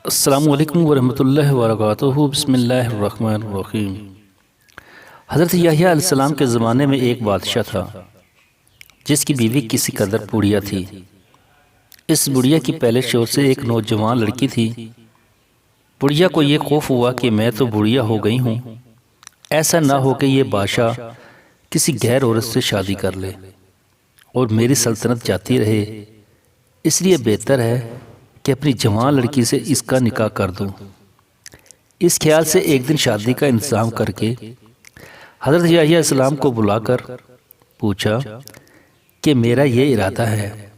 السلام علیکم ورحمۃ اللہ وبرکاتہ۔ بسم اللہ الرحمن الرحیم۔ حضرت یحییٰ علیہ السلام کے زمانے میں ایک بادشاہ تھا جس کی بیوی کسی قدر بڑھیا تھی۔ اس بڑھیا کی پہلے شوہر سے ایک نوجوان لڑکی تھی۔ بڑھیا کو یہ خوف ہوا کہ میں تو بڑھیا ہو گئی ہوں، ایسا نہ ہو کہ یہ بادشاہ کسی غیر عورت سے شادی کر لے اور میری سلطنت جاتی رہے، اس لیے بہتر ہے کہ اپنی جوان لڑکی سے اس کا نکاح کر دوں۔ اس خیال سے ایک دن شادی کا انتظام کر کے حضرت یحییٰ علیہ السلام کو بلا کر پوچھا کہ میرا یہ ارادہ ہے۔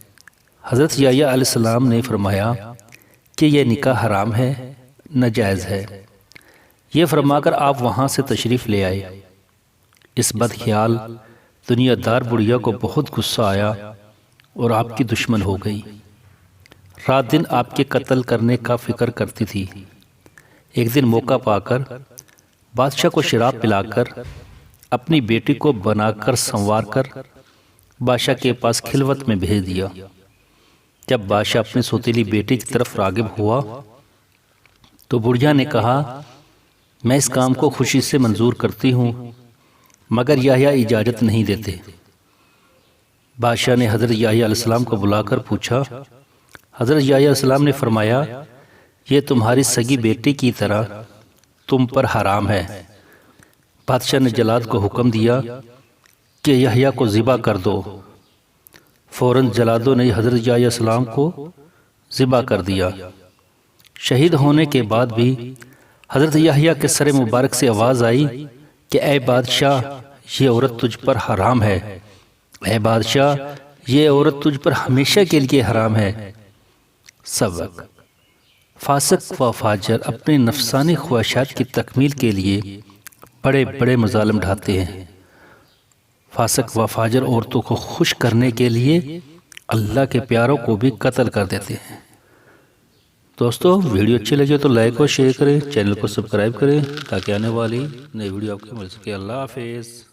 حضرت یحییٰ علیہ السلام نے فرمایا کہ یہ نکاح حرام ہے، ناجائز ہے۔ یہ فرما کر آپ وہاں سے تشریف لے آئے۔ اس بدخیال دنیا دار بڑھیا کو بہت غصہ آیا اور آپ کی دشمن ہو گئی۔ رات دن آپ کے قتل کرنے کا فکر کرتی تھی۔ ایک دن موقع پا کر بادشاہ کو شراب پلا کر اپنی بیٹی کو بنا کر سنوار کر بادشاہ کے پاس خلوت میں بھیج دیا۔ جب بادشاہ اپنی سوتیلی بیٹی کی طرف راغب ہوا تو بڑھیا نے کہا، میں اس کام کو خوشی سے منظور کرتی ہوں، مگر یحییٰ اجازت نہیں دیتے۔ بادشاہ نے حضرت یحییٰ علیہ السلام کو بلا کر پوچھا۔ حضرت یحییٰ علیہ السلام نے فرمایا، یہ تمہاری سگی بیٹی کی طرح تم پر حرام ہے۔ بادشاہ نے جلاد کو حکم دیا کہ یحییٰ کو ذبح کر دو۔ فوراً جلادوں نے حضرت یحییٰ علیہ السلام کو ذبح کر دیا۔ شہید ہونے کے بعد بھی حضرت یحییٰ کے سر مبارک سے آواز آئی کہ اے بادشاہ، یہ عورت تجھ پر حرام ہے۔ اے بادشاہ، یہ عورت تجھ پر ہمیشہ کے لیے حرام ہے۔ سبق: فاسق و فاجر اپنے نفسانی خواہشات کی تکمیل کے لیے بڑے بڑے مظالم ڈھاتے ہیں۔ فاسق و فاجر عورتوں کو خوش کرنے کے لیے اللہ کے پیاروں کو بھی قتل کر دیتے ہیں۔ دوستو، ویڈیو اچھی لگے تو لائک اور شیئر کریں، چینل کو سبسکرائب کریں تاکہ آنے والی نئی ویڈیو آپ کو مل سکے۔ اللہ حافظ۔